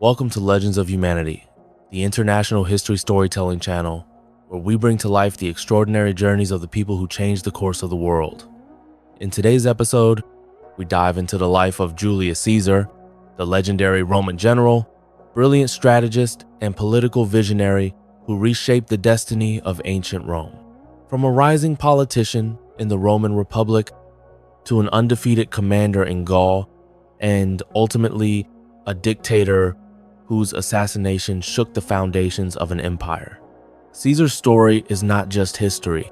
Welcome to Legends of Humanity, the international history storytelling channel where we bring to life the extraordinary journeys of the people who changed the course of the world. In today's episode, we dive into the life of Julius Caesar, the legendary Roman general, brilliant strategist, and political visionary who reshaped the destiny of ancient Rome. From a rising politician in the Roman Republic to an undefeated commander in Gaul, and ultimately a dictator whose assassination shook the foundations of an empire. Caesar's story is not just history,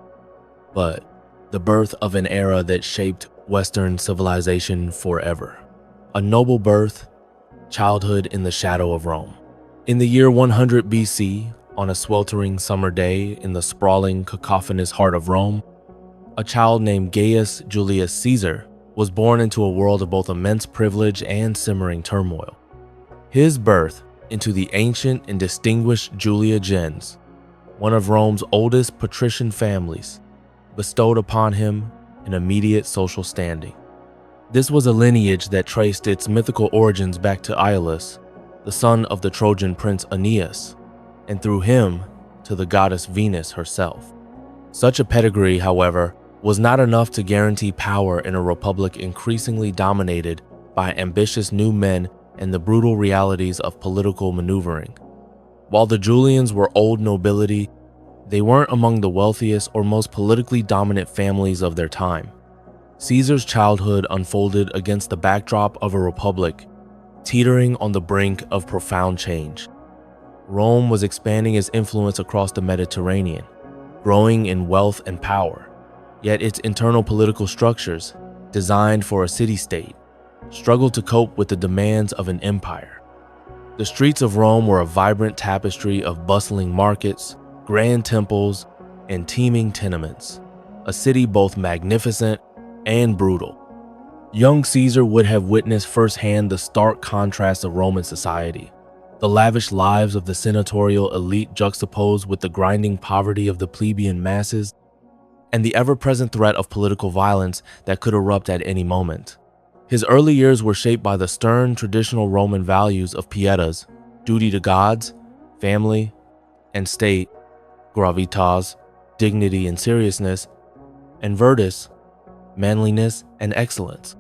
but the birth of an era that shaped Western civilization forever. A noble birth, childhood in the shadow of Rome. In the year 100 BC, on a sweltering summer day in the sprawling, cacophonous heart of Rome, a child named Gaius Julius Caesar was born into a world of both immense privilege and simmering turmoil. His birth into the ancient and distinguished Julia gens, one of Rome's oldest patrician families, bestowed upon him an immediate social standing. This was a lineage that traced its mythical origins back to Iolaus, the son of the Trojan prince Aeneas, and through him to the goddess Venus herself. Such a pedigree, however, was not enough to guarantee power in a republic increasingly dominated by ambitious new men and the brutal realities of political maneuvering. While the Julians were old nobility, they weren't among the wealthiest or most politically dominant families of their time. Caesar's childhood unfolded against the backdrop of a republic teetering on the brink of profound change. Rome was expanding its influence across the Mediterranean, growing in wealth and power, yet its internal political structures, designed for a city-state, struggled to cope with the demands of an empire. The streets of Rome were a vibrant tapestry of bustling markets, grand temples, and teeming tenements, a city both magnificent and brutal. Young Caesar would have witnessed firsthand the stark contrast of Roman society, the lavish lives of the senatorial elite juxtaposed with the grinding poverty of the plebeian masses, and the ever-present threat of political violence that could erupt at any moment. His early years were shaped by the stern traditional Roman values of pietas, duty to gods, family, and state, gravitas, dignity and seriousness, and virtus, manliness and excellence.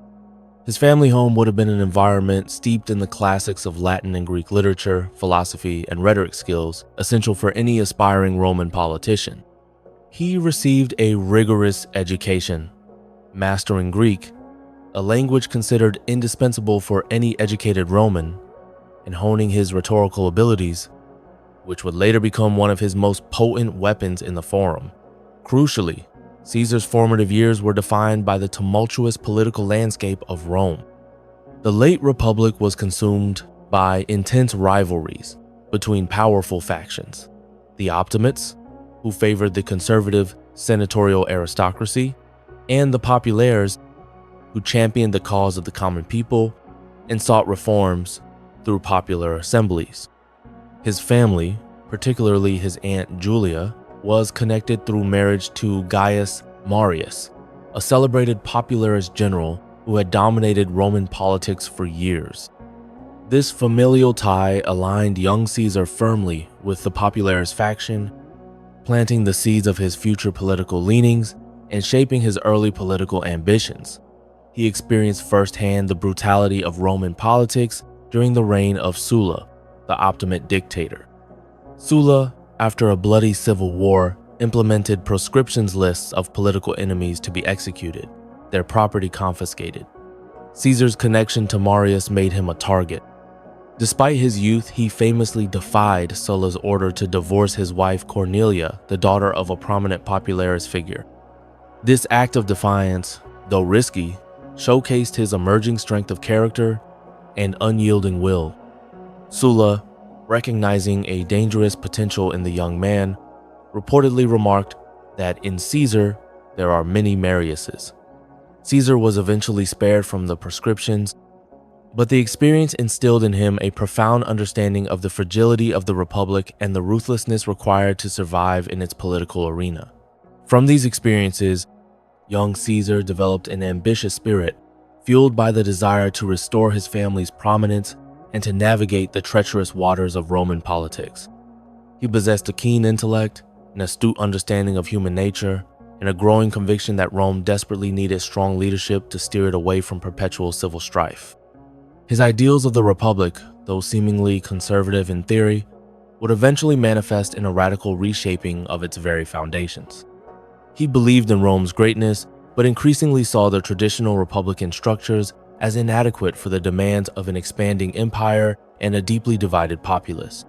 His family home would have been an environment steeped in the classics of Latin and Greek literature, philosophy, and rhetoric skills essential for any aspiring Roman politician. He received a rigorous education, mastering Greek, a language considered indispensable for any educated Roman, and honing his rhetorical abilities, which would later become one of his most potent weapons in the Forum. Crucially, Caesar's formative years were defined by the tumultuous political landscape of Rome. The late Republic was consumed by intense rivalries between powerful factions: the Optimates, who favored the conservative senatorial aristocracy, and the Populares, who championed the cause of the common people and sought reforms through popular assemblies. His family, particularly his aunt Julia, was connected through marriage to Gaius Marius, a celebrated popularist general who had dominated Roman politics for years. This familial tie aligned young Caesar firmly with the Popularis faction, planting the seeds of his future political leanings and shaping his early political ambitions. He experienced firsthand the brutality of Roman politics during the reign of Sulla, the Optimate dictator. Sulla, after a bloody civil war, implemented proscriptions lists of political enemies to be executed, their property confiscated. Caesar's connection to Marius made him a target. Despite his youth, he famously defied Sulla's order to divorce his wife Cornelia, the daughter of a prominent Popularis figure. This act of defiance, though risky, showcased his emerging strength of character and unyielding will. Sulla, recognizing a dangerous potential in the young man, reportedly remarked that in Caesar there are many Mariuses. Caesar was eventually spared from the proscriptions, but the experience instilled in him a profound understanding of the fragility of the Republic and the ruthlessness required to survive in its political arena. From these experiences, young Caesar developed an ambitious spirit, fueled by the desire to restore his family's prominence and to navigate the treacherous waters of Roman politics. He possessed a keen intellect, an astute understanding of human nature, and a growing conviction that Rome desperately needed strong leadership to steer it away from perpetual civil strife. His ideals of the Republic, though seemingly conservative in theory, would eventually manifest in a radical reshaping of its very foundations. He believed in Rome's greatness, but increasingly saw the traditional republican structures as inadequate for the demands of an expanding empire and a deeply divided populace.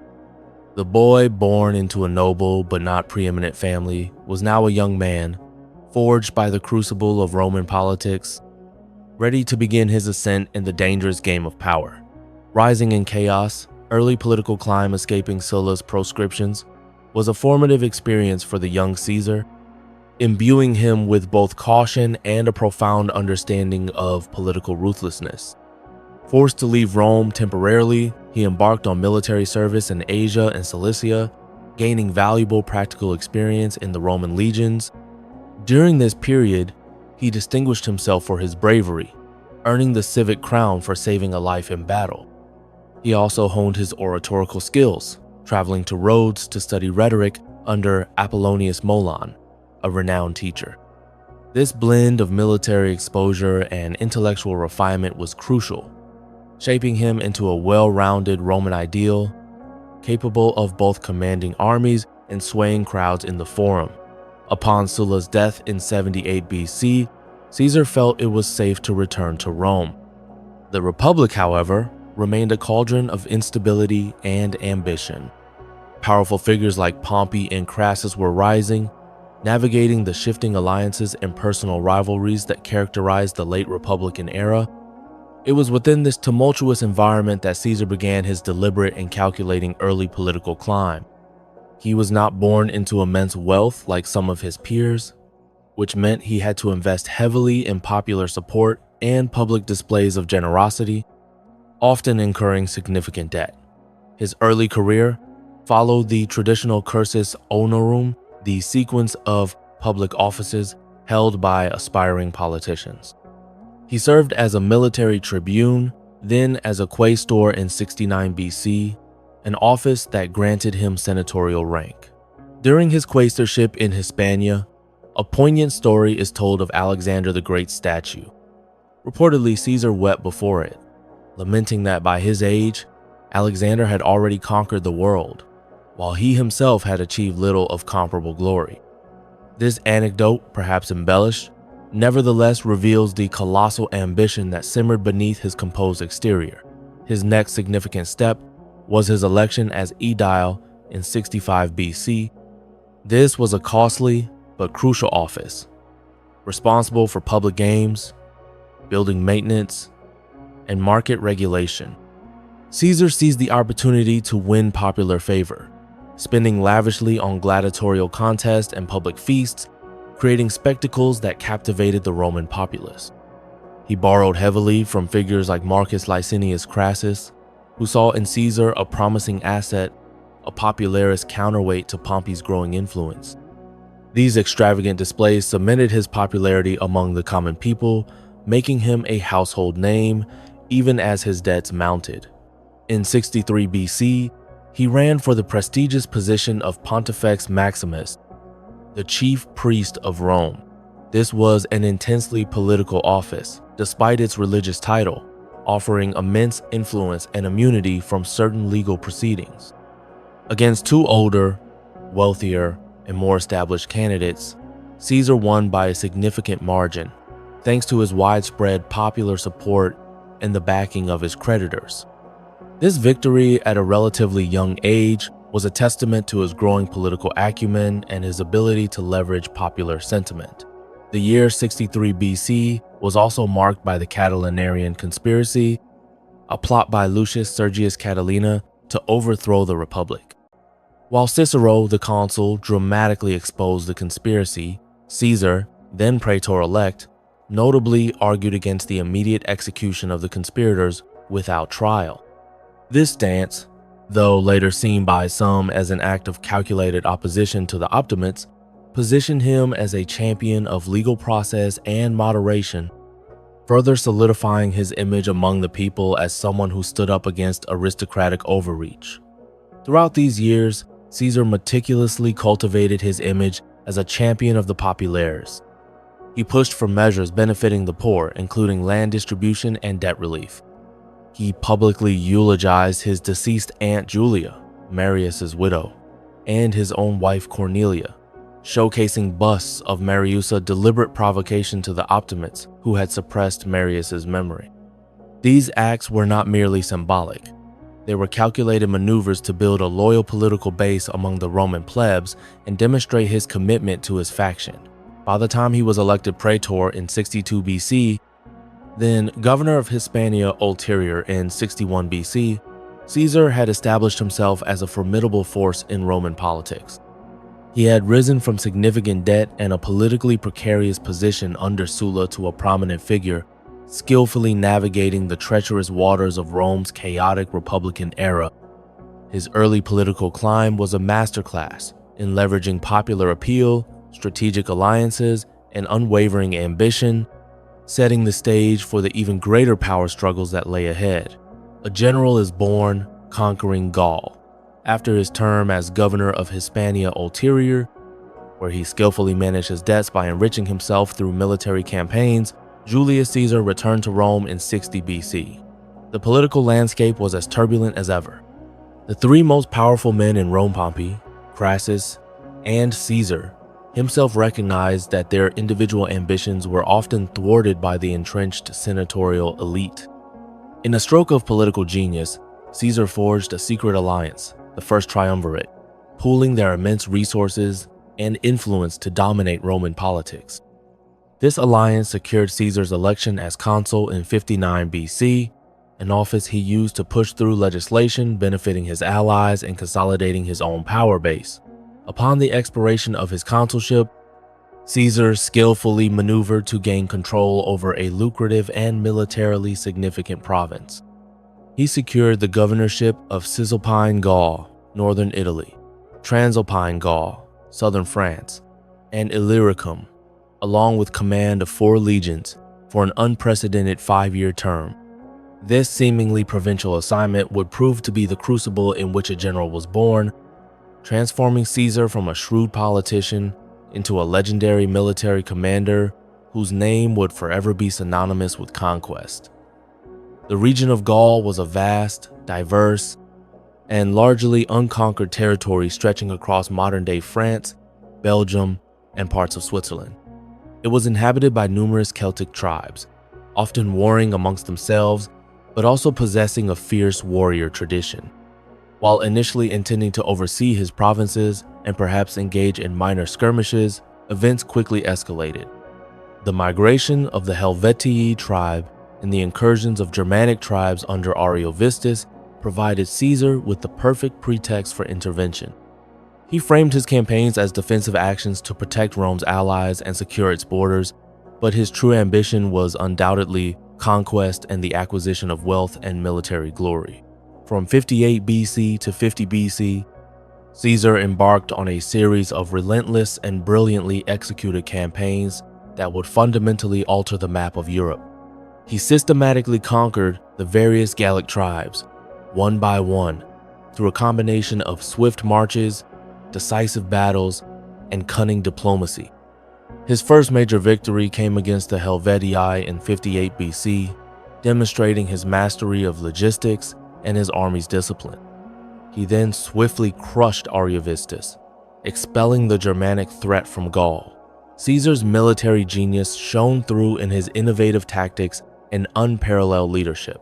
The boy, born into a noble but not preeminent family, was now a young man, forged by the crucible of Roman politics, ready to begin his ascent in the dangerous game of power. Rising in chaos, early political climb escaping Sulla's proscriptions, was a formative experience for the young Caesar, imbuing him with both caution and a profound understanding of political ruthlessness. Forced to leave Rome temporarily, he embarked on military service in Asia and Cilicia, gaining valuable practical experience in the Roman legions. During this period, he distinguished himself for his bravery, earning the civic crown for saving a life in battle. He also honed his oratorical skills, traveling to Rhodes to study rhetoric under Apollonius Molon, a renowned teacher. This blend of military exposure and intellectual refinement was crucial, shaping him into a well-rounded Roman ideal, capable of both commanding armies and swaying crowds in the Forum. Upon Sulla's death in 78 BC, Caesar felt it was safe to return to Rome. The Republic, however, remained a cauldron of instability and ambition. Powerful figures like Pompey and Crassus were rising, navigating the shifting alliances and personal rivalries that characterized the late Republican era. It was within this tumultuous environment that Caesar began his deliberate and calculating early political climb. He was not born into immense wealth like some of his peers, which meant he had to invest heavily in popular support and public displays of generosity, often incurring significant debt. His early career followed the traditional cursus honorum, the sequence of public offices held by aspiring politicians. He served as a military tribune, then as a quaestor in 69 BC, an office that granted him senatorial rank. During his quaestorship in Hispania, a poignant story is told of Alexander the Great's statue. Reportedly, Caesar wept before it, lamenting that by his age, Alexander had already conquered the world, while he himself had achieved little of comparable glory. This anecdote, perhaps embellished, nevertheless reveals the colossal ambition that simmered beneath his composed exterior. His next significant step was his election as aedile in 65 BC. This was a costly but crucial office, responsible for public games, building maintenance, and market regulation. Caesar seized the opportunity to win popular favor, spending lavishly on gladiatorial contests and public feasts, creating spectacles that captivated the Roman populace. He borrowed heavily from figures like Marcus Licinius Crassus, who saw in Caesar a promising asset, a popularis counterweight to Pompey's growing influence. These extravagant displays cemented his popularity among the common people, making him a household name even as his debts mounted. In 63 BC, he ran for the prestigious position of Pontifex Maximus, the chief priest of Rome. This was an intensely political office, despite its religious title, offering immense influence and immunity from certain legal proceedings. Against two older, wealthier, and more established candidates, Caesar won by a significant margin, thanks to his widespread popular support and the backing of his creditors. This victory at a relatively young age was a testament to his growing political acumen and his ability to leverage popular sentiment. The year 63 BC was also marked by the Catilinarian conspiracy, a plot by Lucius Sergius Catilina to overthrow the Republic. While Cicero, the consul, dramatically exposed the conspiracy, Caesar, then praetor-elect, notably argued against the immediate execution of the conspirators without trial. This stance, though later seen by some as an act of calculated opposition to the Optimates, positioned him as a champion of legal process and moderation. further solidifying his image among the people as someone who stood up against aristocratic overreach. Throughout these years, Caesar meticulously cultivated his image as a champion of the populares. He pushed for measures benefiting the poor, including land distribution and debt relief. He publicly eulogized his deceased aunt Julia, Marius's widow, and his own wife Cornelia, showcasing busts of Marius's deliberate provocation to the Optimates who had suppressed Marius's memory. These acts were not merely symbolic. They were calculated maneuvers to build a loyal political base among the Roman plebs and demonstrate his commitment to his faction. By the time he was elected praetor in 62 BC, then governor of Hispania Ulterior in 61 BC, Caesar had established himself as a formidable force in Roman politics. He had risen from significant debt and a politically precarious position under Sulla to a prominent figure, skillfully navigating the treacherous waters of Rome's chaotic republican era. His early political climb was a masterclass in leveraging popular appeal, strategic alliances, and unwavering ambition, setting the stage for the even greater power struggles that lay ahead. A general is born conquering Gaul. After his term as governor of Hispania Ulterior, where he skillfully managed his debts by enriching himself through military campaigns, Julius Caesar returned to Rome in 60 BC. The political landscape was as turbulent as ever. The three most powerful men in Rome, Pompey, Crassus, and Caesar, himself recognized that their individual ambitions were often thwarted by the entrenched senatorial elite. In a stroke of political genius, Caesar forged a secret alliance, the First Triumvirate, pooling their immense resources and influence to dominate Roman politics. This alliance secured Caesar's election as consul in 59 BC, an office he used to push through legislation benefiting his allies and consolidating his own power base. Upon the expiration of his consulship, Caesar skillfully maneuvered to gain control over a lucrative and militarily significant province. He secured the governorship of Cisalpine Gaul, northern Italy, Transalpine Gaul, southern France, and Illyricum, along with command of 4 legions for an unprecedented 5-year term. This seemingly provincial assignment would prove to be the crucible in which a general was born, transforming Caesar from a shrewd politician into a legendary military commander whose name would forever be synonymous with conquest. The region of Gaul was a vast, diverse, and largely unconquered territory stretching across modern-day France, Belgium, and parts of Switzerland. It was inhabited by numerous Celtic tribes, often warring amongst themselves, but also possessing a fierce warrior tradition. While initially intending to oversee his provinces and perhaps engage in minor skirmishes, events quickly escalated. The migration of the Helvetii tribe and the incursions of Germanic tribes under Ariovistus provided Caesar with the perfect pretext for intervention. He framed his campaigns as defensive actions to protect Rome's allies and secure its borders, but his true ambition was undoubtedly conquest and the acquisition of wealth and military glory. From 58 BC to 50 BC, Caesar embarked on a series of relentless and brilliantly executed campaigns that would fundamentally alter the map of Europe. He systematically conquered the various Gallic tribes, one by one, through a combination of swift marches, decisive battles, and cunning diplomacy. His first major victory came against the Helvetii in 58 BC, demonstrating his mastery of logistics and his army's discipline. He then swiftly crushed Ariovistus, expelling the Germanic threat from Gaul. Caesar's military genius shone through in his innovative tactics and unparalleled leadership.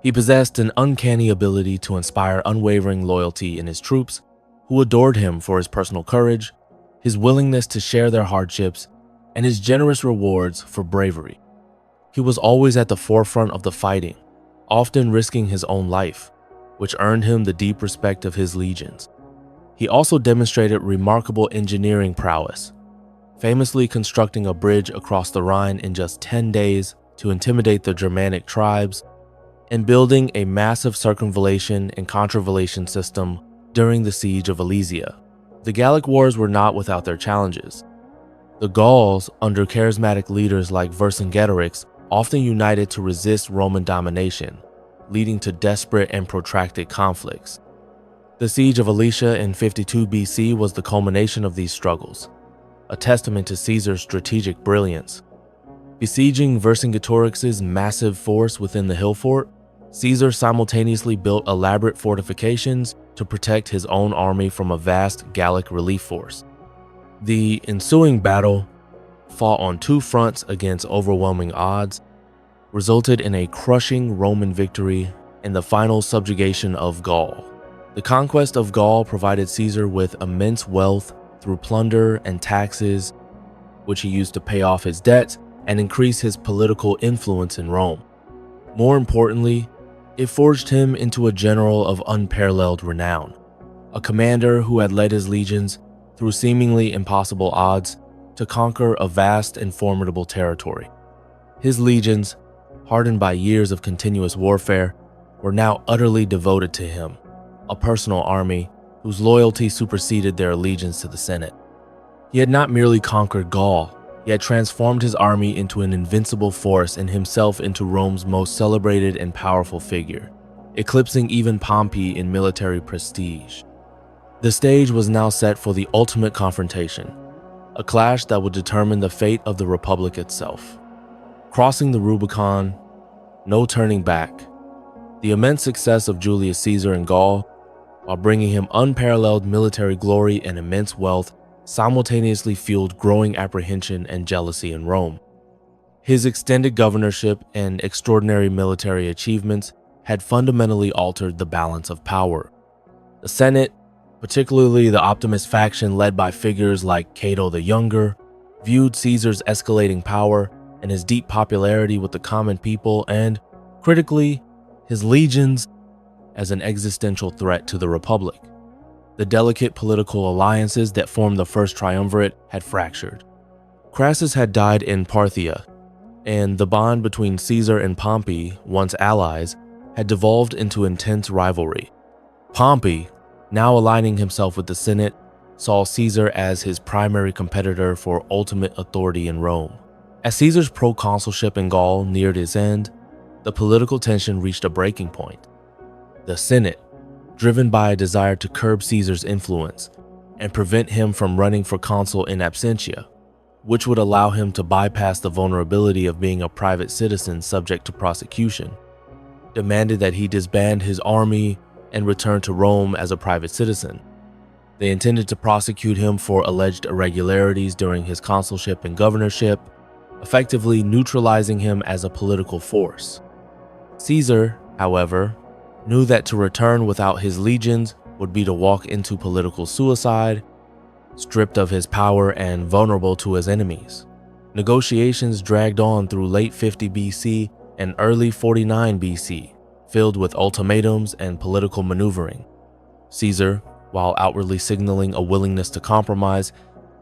He possessed an uncanny ability to inspire unwavering loyalty in his troops, who adored him for his personal courage, his willingness to share their hardships, and his generous rewards for bravery. He was always at the forefront of the fighting, often risking his own life, which earned him the deep respect of his legions. He also demonstrated remarkable engineering prowess, famously constructing a bridge across the Rhine in just 10 days to intimidate the Germanic tribes, and building a massive circumvallation and contravallation system during the siege of Alesia. The Gallic Wars were not without their challenges. The Gauls, under charismatic leaders like Vercingetorix, often united to resist Roman domination, leading to desperate and protracted conflicts. The siege of Alesia in 52 BC was the culmination of these struggles, a testament to Caesar's strategic brilliance. Besieging Vercingetorix's massive force within the hill fort, Caesar simultaneously built elaborate fortifications to protect his own army from a vast Gallic relief force. The ensuing battle, fought on two fronts against overwhelming odds, resulted in a crushing Roman victory and the final subjugation of Gaul. The conquest of Gaul provided Caesar with immense wealth through plunder and taxes, which he used to pay off his debts and increase his political influence in Rome. More importantly, it forged him into a general of unparalleled renown, a commander who had led his legions through seemingly impossible odds to conquer a vast and formidable territory. His legions, hardened by years of continuous warfare, were now utterly devoted to him, a personal army whose loyalty superseded their allegiance to the Senate. He had not merely conquered Gaul, he had transformed his army into an invincible force and himself into Rome's most celebrated and powerful figure, eclipsing even Pompey in military prestige. The stage was now set for the ultimate confrontation, a clash that would determine the fate of the Republic itself. Crossing the Rubicon, no turning back. The immense success of Julius Caesar in Gaul, while bringing him unparalleled military glory and immense wealth, simultaneously fueled growing apprehension and jealousy in Rome. His extended governorship and extraordinary military achievements had fundamentally altered the balance of power. The Senate, particularly the Optimist faction led by figures like Cato the Younger, viewed Caesar's escalating power and his deep popularity with the common people and, critically, his legions as an existential threat to the Republic. The delicate political alliances that formed the first triumvirate had fractured. Crassus had died in Parthia, and the bond between Caesar and Pompey, once allies, had devolved into intense rivalry. Pompey, now aligning himself with the Senate, saw Caesar as his primary competitor for ultimate authority in Rome. As Caesar's proconsulship in Gaul neared its end, the political tension reached a breaking point. The Senate, driven by a desire to curb Caesar's influence and prevent him from running for consul in absentia, which would allow him to bypass the vulnerability of being a private citizen subject to prosecution, demanded that he disband his army and return to Rome as a private citizen. They intended to prosecute him for alleged irregularities during his consulship and governorship, effectively neutralizing him as a political force. Caesar, however, knew that to return without his legions would be to walk into political suicide, stripped of his power and vulnerable to his enemies. Negotiations dragged on through late 50 BC and early 49 BC, filled with ultimatums and political maneuvering. Caesar, while outwardly signaling a willingness to compromise,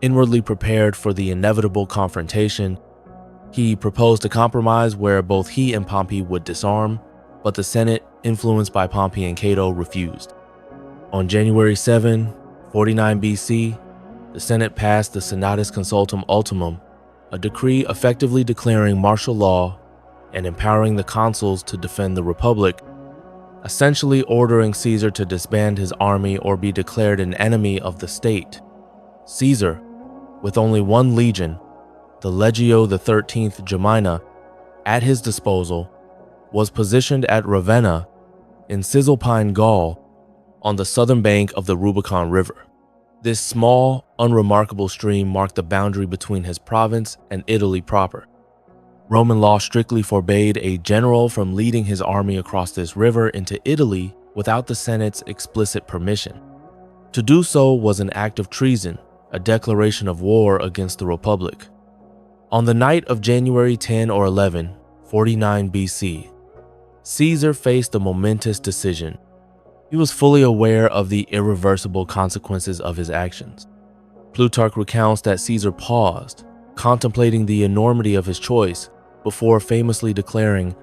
inwardly prepared for the inevitable confrontation. He proposed a compromise where both he and Pompey would disarm, but the Senate, influenced by Pompey and Cato, refused. On January 7, 49 BC, the Senate passed the Senatus Consultum Ultimum, a decree effectively declaring martial law and empowering the consuls to defend the Republic, essentially ordering Caesar to disband his army or be declared an enemy of the state. Caesar, with only one legion, the Legio XIII Gemina, at his disposal, was positioned at Ravenna in Cisalpine Gaul on the southern bank of the Rubicon River. This small, unremarkable stream marked the boundary between his province and Italy proper. Roman law strictly forbade a general from leading his army across this river into Italy without the Senate's explicit permission. To do so was an act of treason, a declaration of war against the Republic. On the night of January 10 or 11, 49 BC, Caesar faced a momentous decision. He was fully aware of the irreversible consequences of his actions. Plutarch recounts that Caesar paused, contemplating the enormity of his choice, before famously declaring,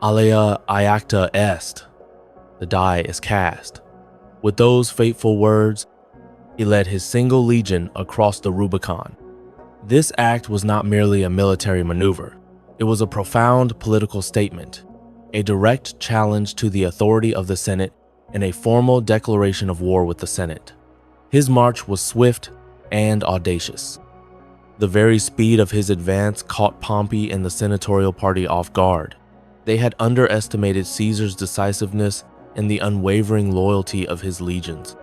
"Alea iacta est," the die is cast. With those fateful words, he led his single legion across the Rubicon. This act was not merely a military maneuver. It was a profound political statement, a direct challenge to the authority of the Senate, and a formal declaration of war with the Senate. His march was swift and audacious. The very speed of his advance caught Pompey and the senatorial party off guard. They had underestimated Caesar's decisiveness and the unwavering loyalty of his legions.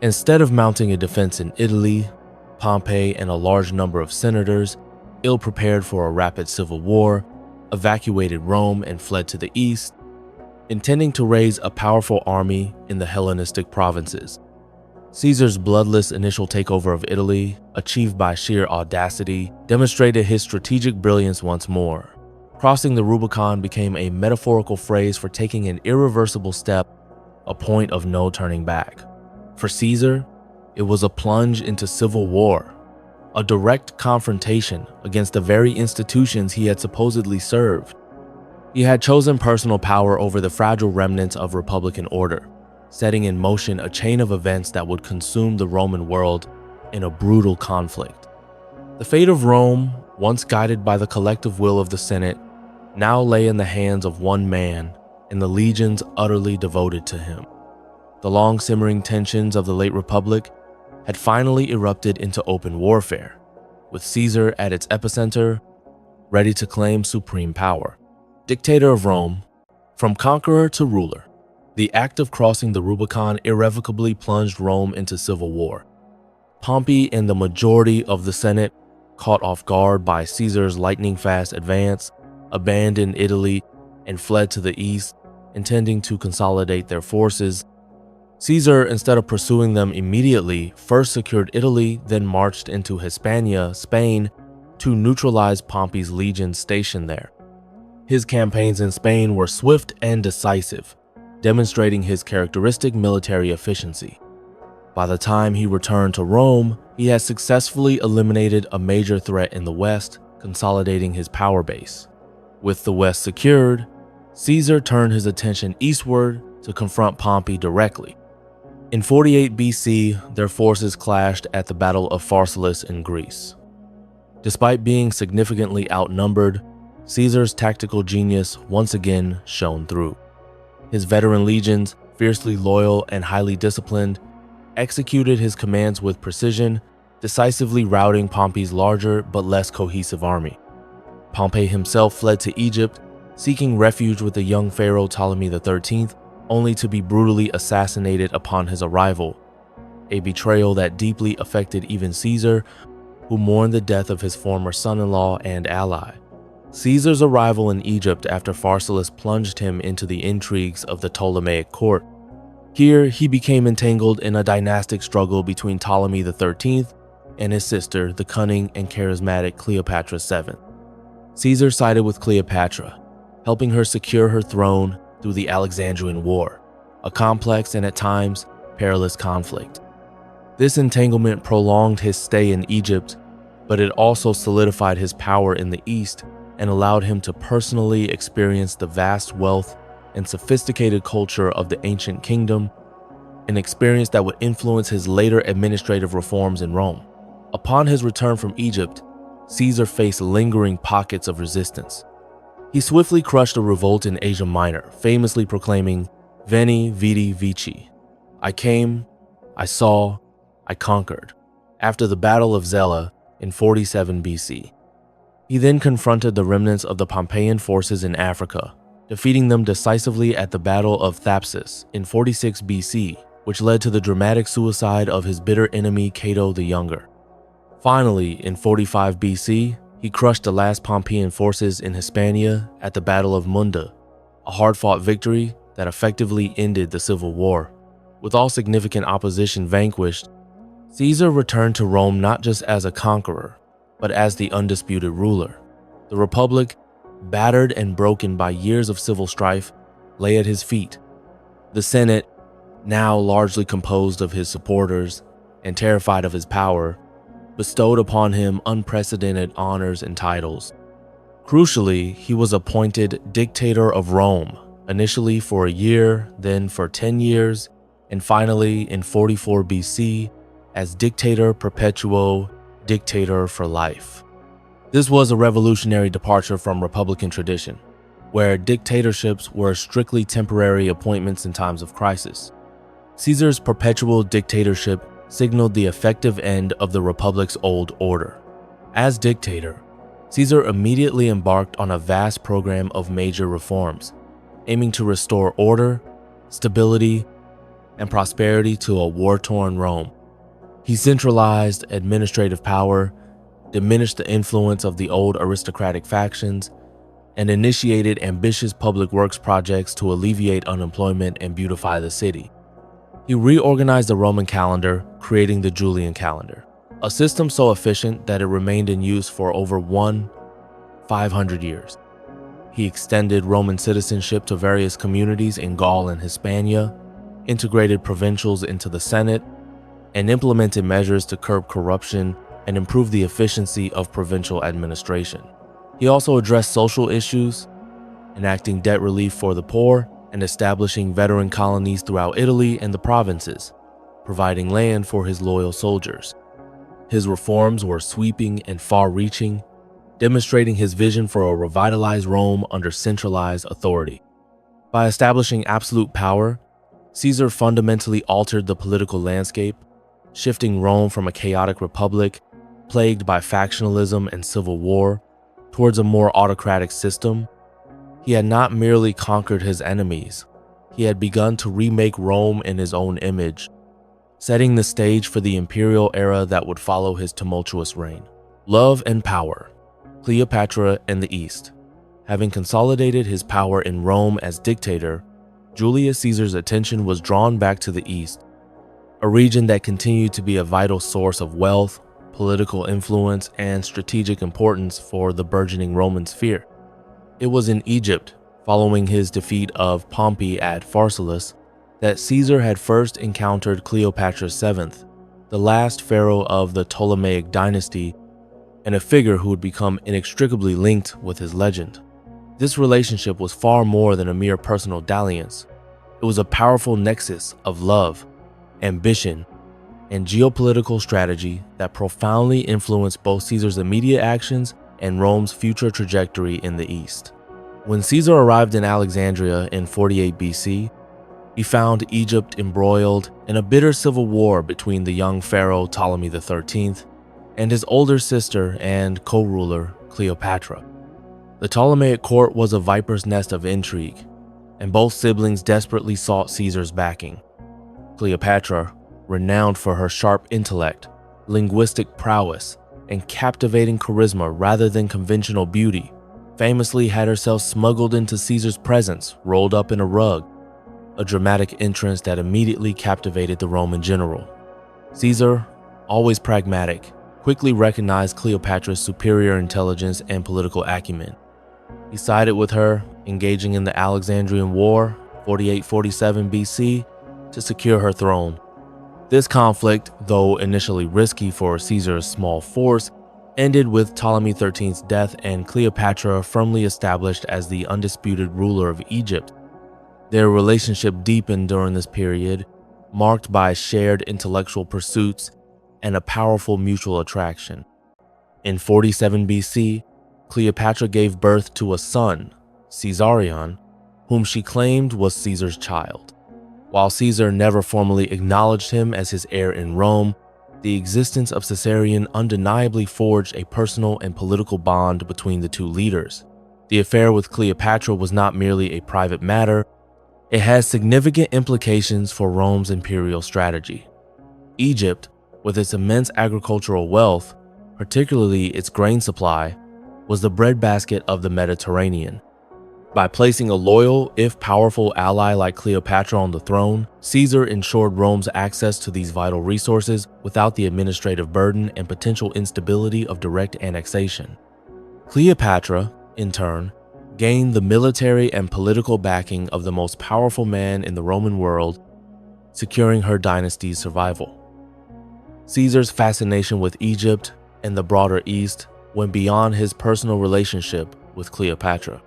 Instead of mounting a defense in Italy, Pompey and a large number of senators, ill-prepared for a rapid civil war, evacuated Rome and fled to the east, intending to raise a powerful army in the Hellenistic provinces. Caesar's bloodless initial takeover of Italy, achieved by sheer audacity, demonstrated his strategic brilliance once more. Crossing the Rubicon became a metaphorical phrase for taking an irreversible step, a point of no turning back. For Caesar, it was a plunge into civil war, a direct confrontation against the very institutions he had supposedly served. He had chosen personal power over the fragile remnants of republican order, setting in motion a chain of events that would consume the Roman world in a brutal conflict. The fate of Rome, once guided by the collective will of the Senate, now lay in the hands of one man and the legions utterly devoted to him. The long-simmering tensions of the late Republic had finally erupted into open warfare, with Caesar at its epicenter, ready to claim supreme power. Dictator of Rome, from conqueror to ruler, the act of crossing the Rubicon irrevocably plunged Rome into civil war. Pompey and the majority of the Senate, caught off guard by Caesar's lightning-fast advance, abandoned Italy and fled to the east, intending to consolidate their forces. Caesar, instead of pursuing them immediately, first secured Italy, then marched into Hispania, Spain, to neutralize Pompey's legions stationed there. His campaigns in Spain were swift and decisive, demonstrating his characteristic military efficiency. By the time he returned to Rome, he had successfully eliminated a major threat in the West, consolidating his power base. With the West secured, Caesar turned his attention eastward to confront Pompey directly. In 48 BC, their forces clashed at the Battle of Pharsalus in Greece. Despite being significantly outnumbered, Caesar's tactical genius once again shone through. His veteran legions, fiercely loyal and highly disciplined, executed his commands with precision, decisively routing Pompey's larger but less cohesive army. Pompey himself fled to Egypt, seeking refuge with the young pharaoh Ptolemy XIII, only to be brutally assassinated upon his arrival, a betrayal that deeply affected even Caesar, who mourned the death of his former son-in-law and ally. Caesar's arrival in Egypt after Pharsalus plunged him into the intrigues of the Ptolemaic court. Here, he became entangled in a dynastic struggle between Ptolemy XIII and his sister, the cunning and charismatic Cleopatra VII. Caesar sided with Cleopatra, helping her secure her throne through the Alexandrian War, a complex and at times perilous conflict. This entanglement prolonged his stay in Egypt, but it also solidified his power in the East and allowed him to personally experience the vast wealth and sophisticated culture of the ancient kingdom, an experience that would influence his later administrative reforms in Rome. Upon his return from Egypt, Caesar faced lingering pockets of resistance. He swiftly crushed a revolt in Asia Minor, famously proclaiming, "Veni, vidi, vici." I came, I saw, I conquered, after the Battle of Zela in 47 BC. He then confronted the remnants of the Pompeian forces in Africa, defeating them decisively at the Battle of Thapsus in 46 BC, which led to the dramatic suicide of his bitter enemy Cato the Younger. Finally, in 45 BC, he crushed the last Pompeian forces in Hispania at the Battle of Munda, a hard-fought victory that effectively ended the civil war. With all significant opposition vanquished, Caesar returned to Rome not just as a conqueror, but as the undisputed ruler. The Republic, battered and broken by years of civil strife, lay at his feet. The Senate, now largely composed of his supporters and terrified of his power, bestowed upon him unprecedented honors and titles. Crucially, he was appointed dictator of Rome, initially for a year, then for 10 years, and finally in 44 BC as dictator perpetuo, dictator for life. This was a revolutionary departure from Republican tradition, where dictatorships were strictly temporary appointments in times of crisis. Caesar's perpetual dictatorship signaled the effective end of the Republic's old order. As dictator, Caesar immediately embarked on a vast program of major reforms, aiming to restore order, stability, and prosperity to a war-torn Rome. He centralized administrative power, diminished the influence of the old aristocratic factions, and initiated ambitious public works projects to alleviate unemployment and beautify the city. He reorganized the Roman calendar, creating the Julian calendar, a system so efficient that it remained in use for over 500 years. He extended Roman citizenship to various communities in Gaul and Hispania, integrated provincials into the Senate, and implemented measures to curb corruption and improve the efficiency of provincial administration. He also addressed social issues, enacting debt relief for the poor and establishing veteran colonies throughout Italy and the provinces, providing land for his loyal soldiers. His reforms were sweeping and far-reaching, demonstrating his vision for a revitalized Rome under centralized authority. By establishing absolute power, Caesar fundamentally altered the political landscape, shifting Rome from a chaotic republic plagued by factionalism and civil war towards a more autocratic system. He had not merely conquered his enemies, he had begun to remake Rome in his own image, setting the stage for the imperial era that would follow his tumultuous reign. Love and power. Cleopatra and the East. Having consolidated his power in Rome as dictator, Julius Caesar's attention was drawn back to the East, a region that continued to be a vital source of wealth, political influence, and strategic importance for the burgeoning Roman sphere. It was in Egypt, following his defeat of Pompey at Pharsalus, that Caesar had first encountered Cleopatra VII, the last pharaoh of the Ptolemaic dynasty, and a figure who would become inextricably linked with his legend. This relationship was far more than a mere personal dalliance. It was a powerful nexus of love, ambition, and geopolitical strategy that profoundly influenced both Caesar's immediate actions and Rome's future trajectory in the East. When Caesar arrived in Alexandria in 48 BC, he found Egypt embroiled in a bitter civil war between the young pharaoh Ptolemy XIII and his older sister and co-ruler Cleopatra. The Ptolemaic court was a viper's nest of intrigue, and both siblings desperately sought Caesar's backing. Cleopatra, renowned for her sharp intellect, linguistic prowess, and captivating charisma rather than conventional beauty, famously had herself smuggled into Caesar's presence, rolled up in a rug, a dramatic entrance that immediately captivated the Roman general. Caesar, always pragmatic, quickly recognized Cleopatra's superior intelligence and political acumen. He sided with her, engaging in the Alexandrian War, 48-47 BC, to secure her throne. This conflict, though initially risky for Caesar's small force, ended with Ptolemy XIII's death and Cleopatra firmly established as the undisputed ruler of Egypt. Their relationship deepened during this period, marked by shared intellectual pursuits and a powerful mutual attraction. In 47 BC, Cleopatra gave birth to a son, Caesarion, whom she claimed was Caesar's child. While Caesar never formally acknowledged him as his heir in Rome, the existence of Caesarion undeniably forged a personal and political bond between the two leaders. The affair with Cleopatra was not merely a private matter, it has significant implications for Rome's imperial strategy. Egypt, with its immense agricultural wealth, particularly its grain supply, was the breadbasket of the Mediterranean. By placing a loyal, if powerful ally like Cleopatra on the throne, Caesar ensured Rome's access to these vital resources without the administrative burden and potential instability of direct annexation. Cleopatra, in turn, gained the military and political backing of the most powerful man in the Roman world, securing her dynasty's survival. Caesar's fascination with Egypt and the broader East went beyond his personal relationship with Cleopatra.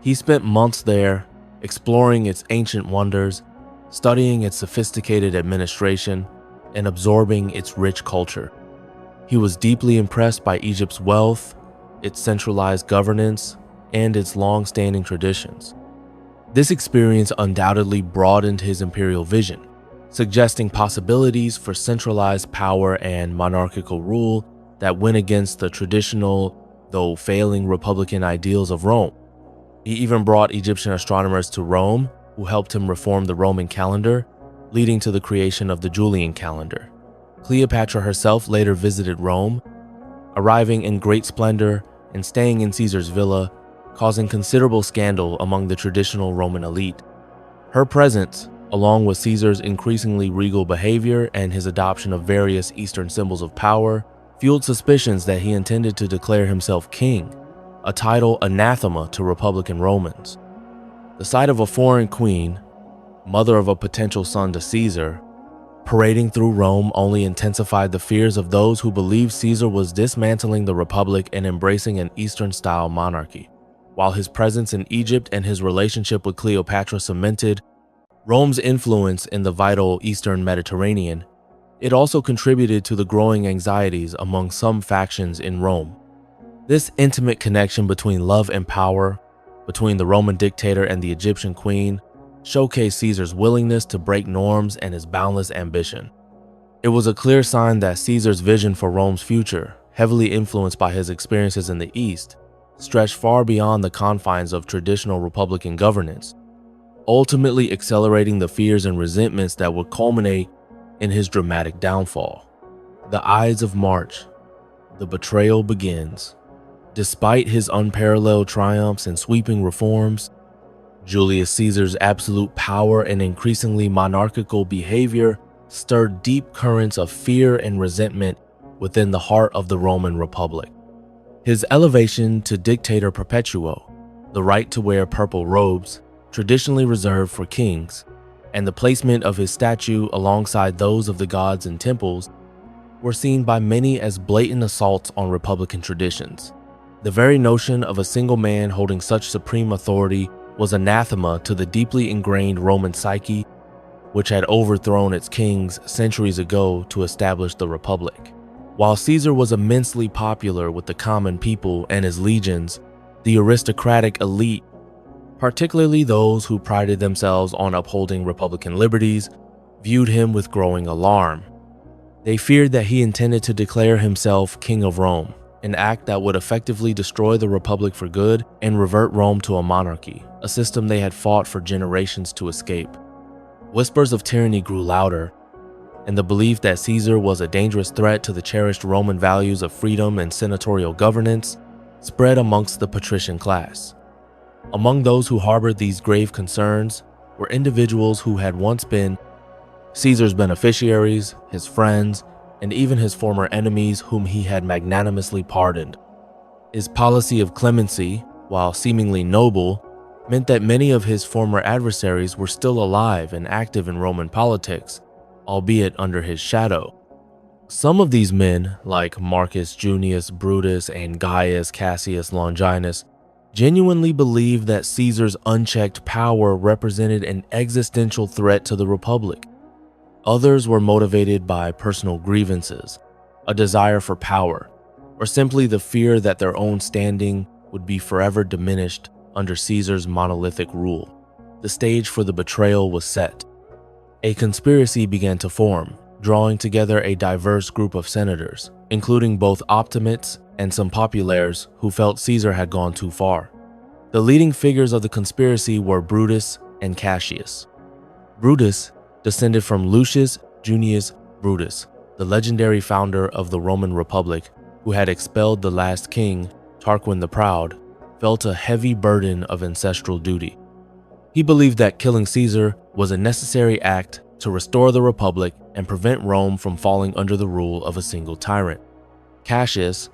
He spent months there, exploring its ancient wonders, studying its sophisticated administration, and absorbing its rich culture. He was deeply impressed by Egypt's wealth, its centralized governance, and its long-standing traditions. This experience undoubtedly broadened his imperial vision, suggesting possibilities for centralized power and monarchical rule that went against the traditional, though failing, republican ideals of Rome. He even brought Egyptian astronomers to Rome, who helped him reform the Roman calendar, leading to the creation of the Julian calendar. Cleopatra herself later visited Rome, arriving in great splendor and staying in Caesar's villa, causing considerable scandal among the traditional Roman elite. Her presence, along with Caesar's increasingly regal behavior and his adoption of various Eastern symbols of power, fueled suspicions that he intended to declare himself king, a title anathema to Republican Romans. The sight of a foreign queen, mother of a potential son to Caesar, parading through Rome only intensified the fears of those who believed Caesar was dismantling the Republic and embracing an Eastern-style monarchy. While his presence in Egypt and his relationship with Cleopatra cemented Rome's influence in the vital Eastern Mediterranean, it also contributed to the growing anxieties among some factions in Rome. This intimate connection between love and power, between the Roman dictator and the Egyptian queen, showcased Caesar's willingness to break norms and his boundless ambition. It was a clear sign that Caesar's vision for Rome's future, heavily influenced by his experiences in the East, stretched far beyond the confines of traditional republican governance, ultimately accelerating the fears and resentments that would culminate in his dramatic downfall. The Ides of March. The betrayal begins. Despite his unparalleled triumphs and sweeping reforms, Julius Caesar's absolute power and increasingly monarchical behavior stirred deep currents of fear and resentment within the heart of the Roman Republic. His elevation to dictator perpetuo, the right to wear purple robes, traditionally reserved for kings, and the placement of his statue alongside those of the gods in temples were seen by many as blatant assaults on republican traditions. The very notion of a single man holding such supreme authority was anathema to the deeply ingrained Roman psyche, which had overthrown its kings centuries ago to establish the Republic. While Caesar was immensely popular with the common people and his legions, the aristocratic elite, particularly those who prided themselves on upholding republican liberties, viewed him with growing alarm. They feared that he intended to declare himself King of Rome, an act that would effectively destroy the Republic for good and revert Rome to a monarchy, a system they had fought for generations to escape. Whispers of tyranny grew louder, and the belief that Caesar was a dangerous threat to the cherished Roman values of freedom and senatorial governance spread amongst the patrician class. Among those who harbored these grave concerns were individuals who had once been Caesar's beneficiaries, his friends, and even his former enemies whom he had magnanimously pardoned. His policy of clemency, while seemingly noble, meant that many of his former adversaries were still alive and active in Roman politics, albeit under his shadow. Some of these men, like Marcus Junius Brutus and Gaius Cassius Longinus, genuinely believed that Caesar's unchecked power represented an existential threat to the Republic. Others were motivated by personal grievances, a desire for power, or simply the fear that their own standing would be forever diminished under Caesar's monolithic rule. The stage for the betrayal was set. A conspiracy began to form, drawing together a diverse group of senators, including both optimates and some populares who felt Caesar had gone too far. The leading figures of the conspiracy were Brutus and Cassius. Brutus descended from Lucius Junius Brutus, the legendary founder of the Roman Republic, who had expelled the last king, Tarquin the Proud, felt a heavy burden of ancestral duty. He believed that killing Caesar was a necessary act to restore the Republic and prevent Rome from falling under the rule of a single tyrant. Cassius,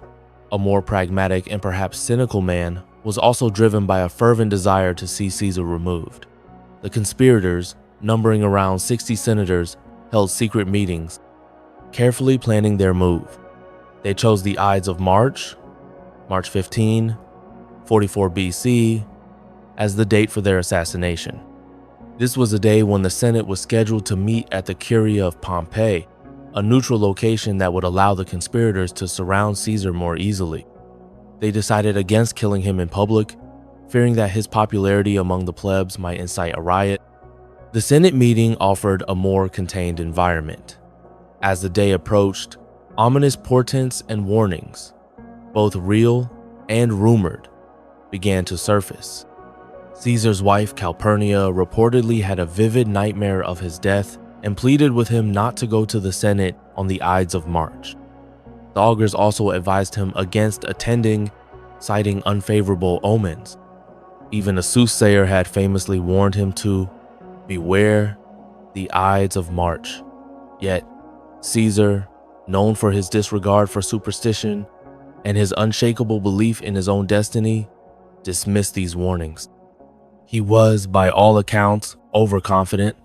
a more pragmatic and perhaps cynical man, was also driven by a fervent desire to see Caesar removed. The conspirators, numbering around 60 senators, held secret meetings, carefully planning their move. They chose the Ides of March, March 15, 44 BC, as the date for their assassination. This was a day when the Senate was scheduled to meet at the Curia of Pompeii, a neutral location that would allow the conspirators to surround Caesar more easily. They decided against killing him in public, fearing that his popularity among the plebs might incite a riot. The Senate meeting offered a more contained environment. As the day approached, ominous portents and warnings, both real and rumored, began to surface. Caesar's wife Calpurnia reportedly had a vivid nightmare of his death and pleaded with him not to go to the Senate on the Ides of March. The augurs also advised him against attending, citing unfavorable omens. Even a soothsayer had famously warned him to beware the Ides of March. Yet, Caesar, known for his disregard for superstition and his unshakable belief in his own destiny, dismissed these warnings. He was, by all accounts, overconfident,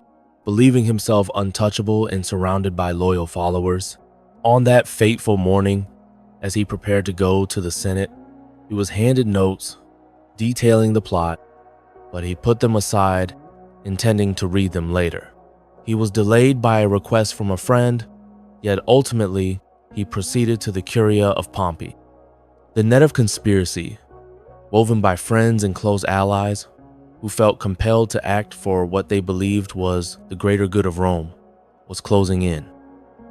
believing himself untouchable and surrounded by loyal followers. On that fateful morning, as he prepared to go to the Senate, he was handed notes detailing the plot, but he put them aside, intending to read them later. He was delayed by a request from a friend, yet ultimately he proceeded to the Curia of Pompey. The net of conspiracy, woven by friends and close allies who felt compelled to act for what they believed was the greater good of Rome, was closing in.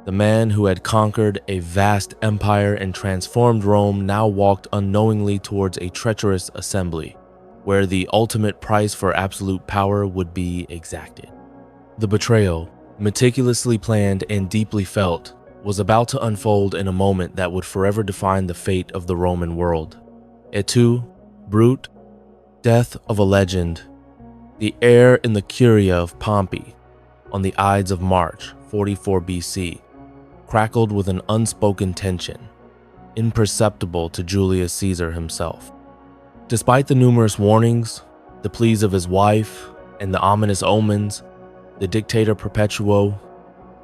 The man who had conquered a vast empire and transformed Rome now walked unknowingly towards a treacherous assembly, where the ultimate price for absolute power would be exacted. The betrayal, meticulously planned and deeply felt, was about to unfold in a moment that would forever define the fate of the Roman world. Et tu, Brute, death of a legend. The air in the Curia of Pompey, on the Ides of March, 44 BC, crackled with an unspoken tension, imperceptible to Julius Caesar himself. Despite the numerous warnings, the pleas of his wife, and the ominous omens, the dictator Perpetuo,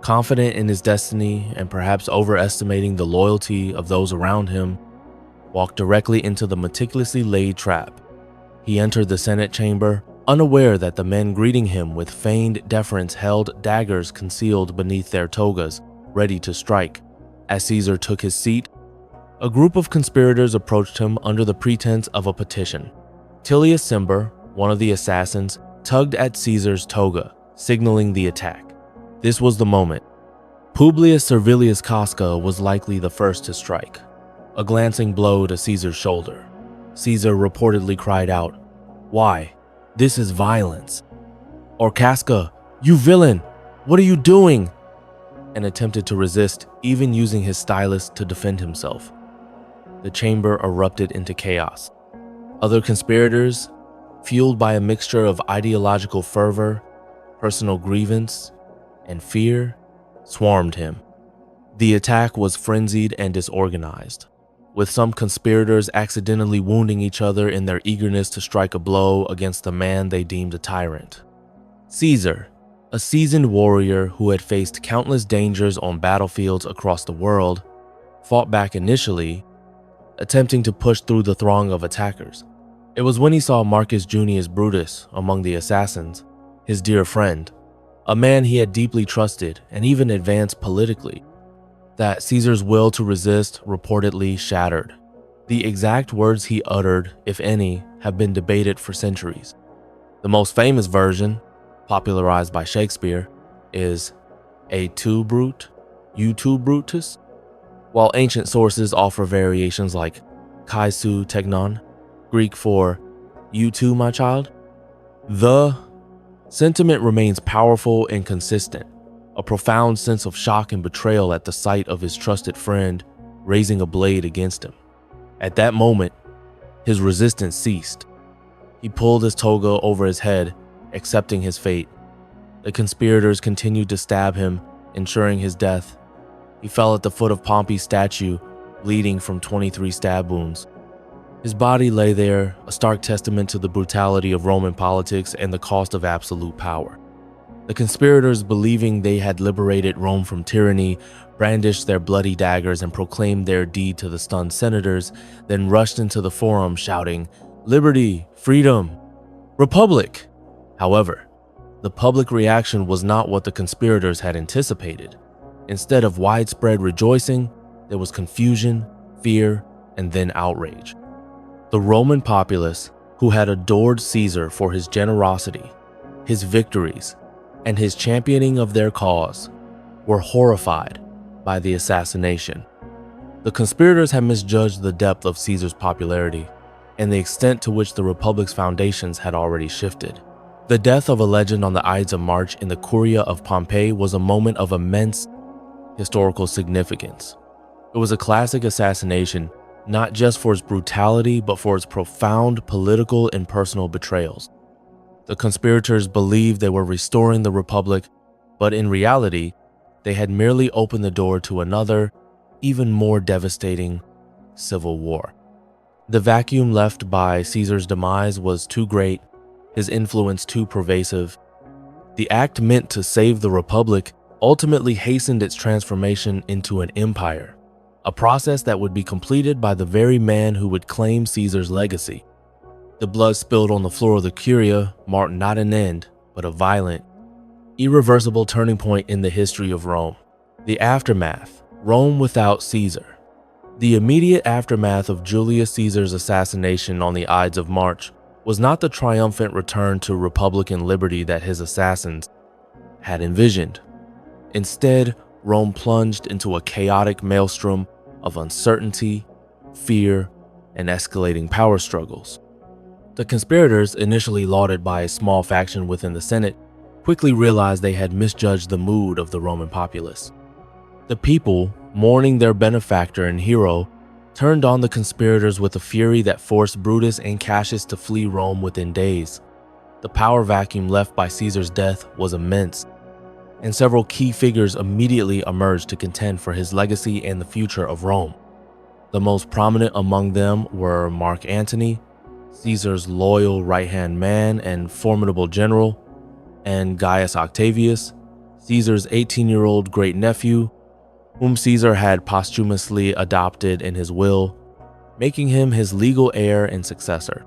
confident in his destiny and perhaps overestimating the loyalty of those around him, walked directly into the meticulously laid trap. He entered the Senate chamber, unaware that the men greeting him with feigned deference held daggers concealed beneath their togas, ready to strike. As Caesar took his seat, a group of conspirators approached him under the pretense of a petition. Tullius Cimber, one of the assassins, tugged at Caesar's toga, signaling the attack. This was the moment. Publius Servilius Casca was likely the first to strike. A glancing blow to Caesar's shoulder. Caesar reportedly cried out, "Why? This is violence." Or Casca, "You villain! What are you doing?" and attempted to resist, even using his stylus to defend himself. The chamber erupted into chaos. Other conspirators, fueled by a mixture of ideological fervor, personal grievance, and fear, swarmed him. The attack was frenzied and disorganized, with some conspirators accidentally wounding each other in their eagerness to strike a blow against the man they deemed a tyrant. Caesar, a seasoned warrior who had faced countless dangers on battlefields across the world, fought back initially, attempting to push through the throng of attackers. It was when he saw Marcus Junius Brutus among the assassins, his dear friend, a man he had deeply trusted and even advanced politically, that Caesar's will to resist reportedly shattered. The exact words he uttered, if any, have been debated for centuries. The most famous version, popularized by Shakespeare, is "Et tu, Brute? You too, Brutus?" While ancient sources offer variations like "Kai su tegnon," Greek for "You too, my child." The sentiment remains powerful and consistent, a profound sense of shock and betrayal at the sight of his trusted friend raising a blade against him. At that moment, his resistance ceased. He pulled his toga over his head, accepting his fate. The conspirators continued to stab him, ensuring his death. He fell at the foot of Pompey's statue, bleeding from 23 stab wounds. His body lay there, a stark testament to the brutality of Roman politics and the cost of absolute power. The conspirators, believing they had liberated Rome from tyranny, brandished their bloody daggers and proclaimed their deed to the stunned senators, then rushed into the forum shouting, "Liberty, freedom, republic!" However, the public reaction was not what the conspirators had anticipated. Instead of widespread rejoicing, there was confusion, fear, and then outrage. The Roman populace, who had adored Caesar for his generosity, his victories, and his championing of their cause, were horrified by the assassination. The conspirators had misjudged the depth of Caesar's popularity and the extent to which the Republic's foundations had already shifted. The death of a legend on the Ides of March in the Curia of Pompeii was a moment of immense historical significance. It was a classic assassination, not just for its brutality, but for its profound political and personal betrayals. The conspirators believed they were restoring the Republic, but in reality, they had merely opened the door to another, even more devastating civil war. The vacuum left by Caesar's demise was too great, his influence too pervasive. The act meant to save the Republic ultimately hastened its transformation into an empire, a process that would be completed by the very man who would claim Caesar's legacy. The blood spilled on the floor of the Curia marked not an end, but a violent, irreversible turning point in the history of Rome. The aftermath: Rome without Caesar. The immediate aftermath of Julius Caesar's assassination on the Ides of March was not the triumphant return to republican liberty that his assassins had envisioned. Instead, Rome plunged into a chaotic maelstrom of uncertainty, fear, and escalating power struggles. The conspirators, initially lauded by a small faction within the Senate, quickly realized they had misjudged the mood of the Roman populace. The people, mourning their benefactor and hero, turned on the conspirators with a fury that forced Brutus and Cassius to flee Rome within days. The power vacuum left by Caesar's death was immense, and several key figures immediately emerged to contend for his legacy and the future of Rome. The most prominent among them were Mark Antony, Caesar's loyal right-hand man and formidable general, and Gaius Octavius, Caesar's 18-year-old great-nephew, whom Caesar had posthumously adopted in his will, making him his legal heir and successor.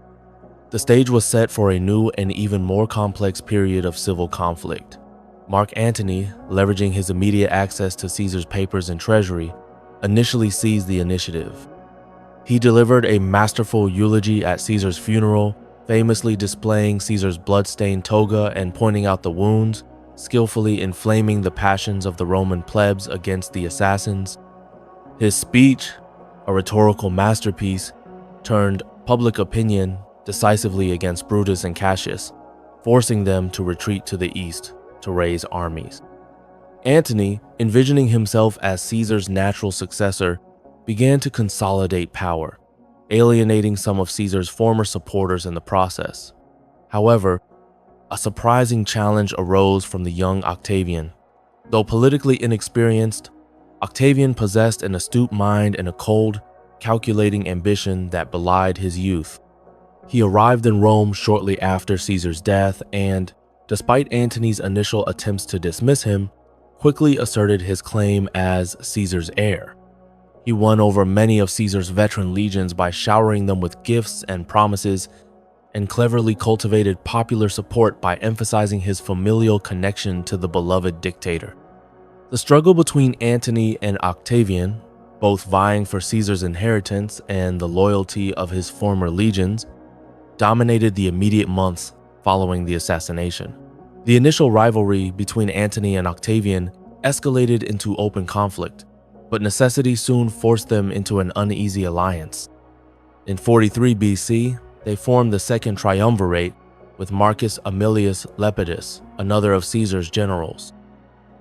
The stage was set for a new and even more complex period of civil conflict. Mark Antony, leveraging his immediate access to Caesar's papers and treasury, initially seized the initiative. He delivered a masterful eulogy at Caesar's funeral, famously displaying Caesar's blood-stained toga and pointing out the wounds, skillfully inflaming the passions of the Roman plebs against the assassins. His speech, a rhetorical masterpiece, turned public opinion decisively against Brutus and Cassius, forcing them to retreat to the east to raise armies. Antony, envisioning himself as Caesar's natural successor, began to consolidate power, alienating some of Caesar's former supporters in the process. However, a surprising challenge arose from the young Octavian. Though politically inexperienced, Octavian possessed an astute mind and a cold, calculating ambition that belied his youth. He arrived in Rome shortly after Caesar's death and, despite Antony's initial attempts to dismiss him, quickly asserted his claim as Caesar's heir. He won over many of Caesar's veteran legions by showering them with gifts and promises, and cleverly cultivated popular support by emphasizing his familial connection to the beloved dictator. The struggle between Antony and Octavian, both vying for Caesar's inheritance and the loyalty of his former legions, dominated the immediate months following the assassination. The initial rivalry between Antony and Octavian escalated into open conflict, but necessity soon forced them into an uneasy alliance. In 43 BC, they formed the Second Triumvirate with Marcus Aemilius Lepidus, another of Caesar's generals.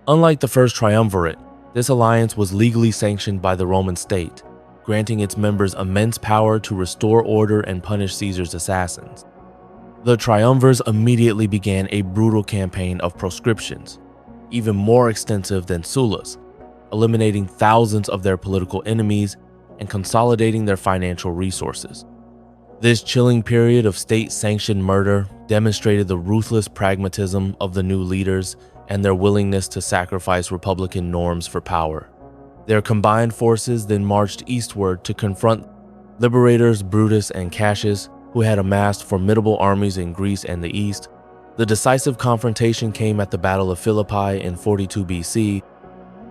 Unlike the First Triumvirate, this alliance was legally sanctioned by the Roman state, granting its members immense power to restore order and punish Caesar's assassins. The triumvirs immediately began a brutal campaign of proscriptions, even more extensive than Sulla's, eliminating thousands of their political enemies and consolidating their financial resources. This chilling period of state-sanctioned murder demonstrated the ruthless pragmatism of the new leaders and their willingness to sacrifice republican norms for power. Their combined forces then marched eastward to confront liberators Brutus and Cassius, who had amassed formidable armies in Greece and the East. The decisive confrontation came at the Battle of Philippi in 42 BC.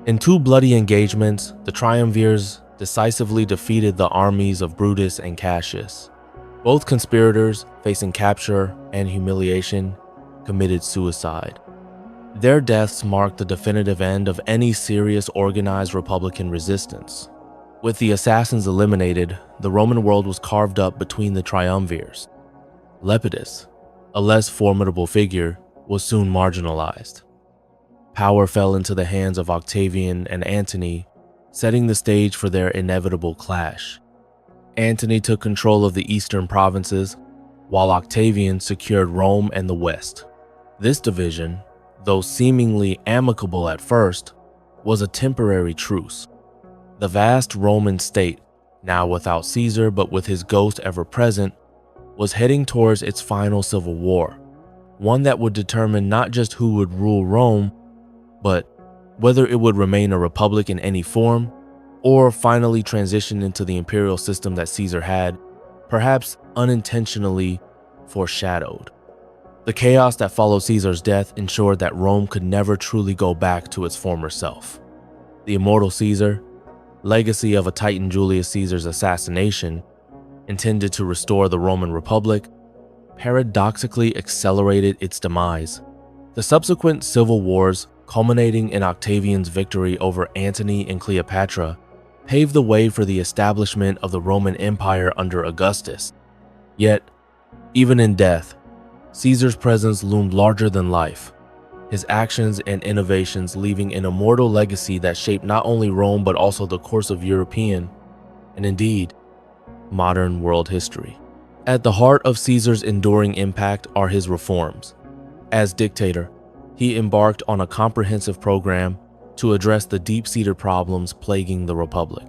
In two bloody engagements, the triumvirs decisively defeated the armies of Brutus and Cassius. Both conspirators, facing capture and humiliation, committed suicide. Their deaths marked the definitive end of any serious organized Republican resistance. With the assassins eliminated, the Roman world was carved up between the triumvirs. Lepidus, a less formidable figure, was soon marginalized. Power fell into the hands of Octavian and Antony, setting the stage for their inevitable clash. Antony took control of the eastern provinces, while Octavian secured Rome and the West. This division, though seemingly amicable at first, was a temporary truce. The vast Roman state, now without Caesar but with his ghost ever present, was heading towards its final civil war, one that would determine not just who would rule Rome, but whether it would remain a republic in any form, or finally transition into the imperial system that Caesar had, perhaps unintentionally, foreshadowed. The chaos that followed Caesar's death ensured that Rome could never truly go back to its former self. The immortal Caesar, legacy of a Titan Julius Caesar's assassination, intended to restore the Roman Republic, paradoxically accelerated its demise. The subsequent civil wars, culminating in Octavian's victory over Antony and Cleopatra, paved the way for the establishment of the Roman Empire under Augustus. Yet, even in death, Caesar's presence loomed larger than life, his actions and innovations leaving an immortal legacy that shaped not only Rome but also the course of European, and indeed, modern world history. At the heart of Caesar's enduring impact are his reforms. As dictator, he embarked on a comprehensive program to address the deep-seated problems plaguing the Republic.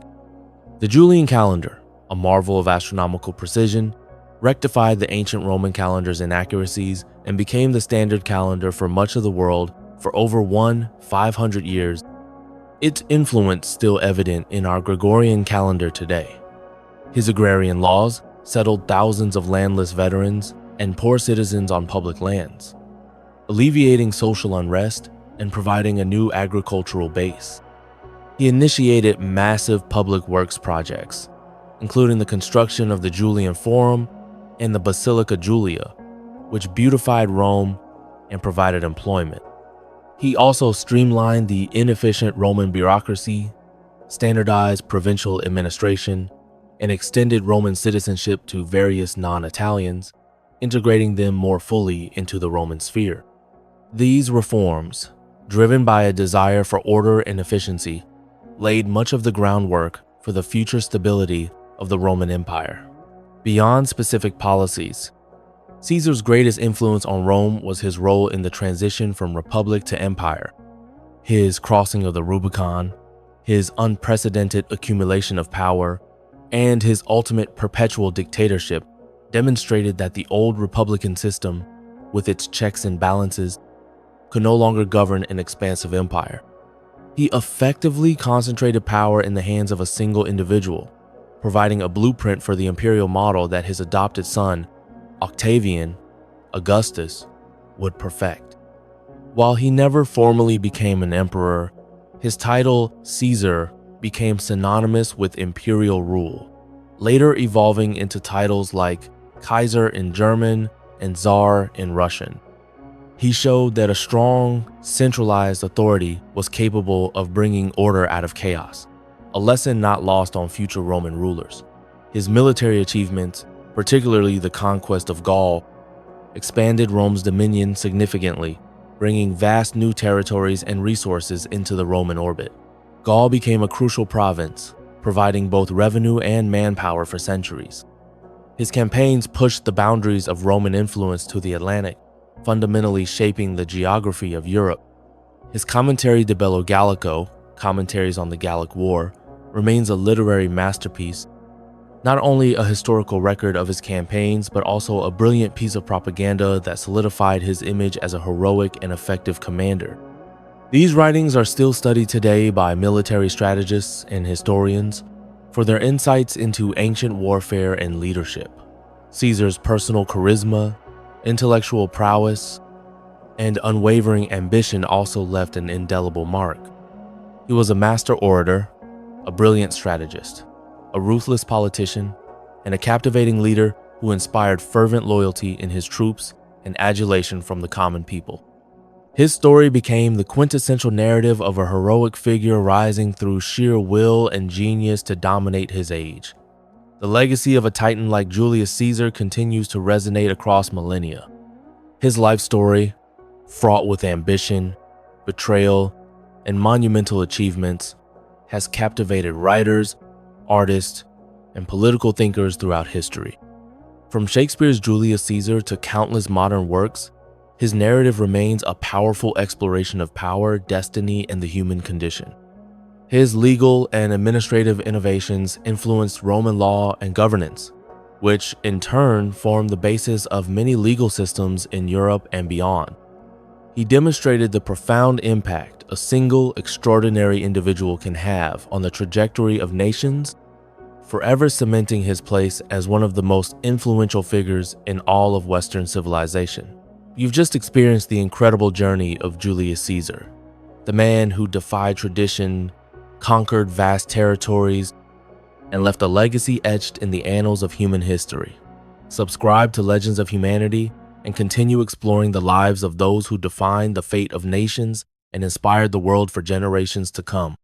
The Julian calendar, a marvel of astronomical precision, rectified the ancient Roman calendar's inaccuracies and became the standard calendar for much of the world for over 500 years. Its influence still evident in our Gregorian calendar today. His agrarian laws settled thousands of landless veterans and poor citizens on public lands, alleviating social unrest and providing a new agricultural base. He initiated massive public works projects, including the construction of the Julian Forum and the Basilica Julia, which beautified Rome and provided employment. He also streamlined the inefficient Roman bureaucracy, standardized provincial administration, and extended Roman citizenship to various non-Italians, integrating them more fully into the Roman sphere. These reforms, driven by a desire for order and efficiency, laid much of the groundwork for the future stability of the Roman Empire. Beyond specific policies, Caesar's greatest influence on Rome was his role in the transition from republic to empire. His crossing of the Rubicon, his unprecedented accumulation of power, and his ultimate perpetual dictatorship demonstrated that the old republican system, with its checks and balances, could no longer govern an expansive empire. He effectively concentrated power in the hands of a single individual, providing a blueprint for the imperial model that his adopted son, Octavian, Augustus, would perfect. While he never formally became an emperor, his title, Caesar, became synonymous with imperial rule, later evolving into titles like Kaiser in German and Tsar in Russian. He showed that a strong, centralized authority was capable of bringing order out of chaos, a lesson not lost on future Roman rulers. His military achievements, particularly the conquest of Gaul, expanded Rome's dominion significantly, bringing vast new territories and resources into the Roman orbit. Gaul became a crucial province, providing both revenue and manpower for centuries. His campaigns pushed the boundaries of Roman influence to the Atlantic, fundamentally shaping the geography of Europe. His commentary De Bello Gallico, Commentaries on the Gallic War, remains a literary masterpiece, not only a historical record of his campaigns, but also a brilliant piece of propaganda that solidified his image as a heroic and effective commander. These writings are still studied today by military strategists and historians for their insights into ancient warfare and leadership. Caesar's personal charisma, intellectual prowess, and unwavering ambition also left an indelible mark. He was a master orator, a brilliant strategist, a ruthless politician, and a captivating leader who inspired fervent loyalty in his troops and adulation from the common people. His story became the quintessential narrative of a heroic figure rising through sheer will and genius to dominate his age. The legacy of a titan like Julius Caesar continues to resonate across millennia. His life story, fraught with ambition, betrayal, and monumental achievements, has captivated writers, artists, and political thinkers throughout history. From Shakespeare's Julius Caesar to countless modern works, his narrative remains a powerful exploration of power, destiny, and the human condition. His legal and administrative innovations influenced Roman law and governance, which in turn formed the basis of many legal systems in Europe and beyond. He demonstrated the profound impact a single extraordinary individual can have on the trajectory of nations, forever cementing his place as one of the most influential figures in all of Western civilization. You've just experienced the incredible journey of Julius Caesar, the man who defied tradition, conquered vast territories, and left a legacy etched in the annals of human history. Subscribe to Legends of Humanity and continue exploring the lives of those who defined the fate of nations and inspired the world for generations to come.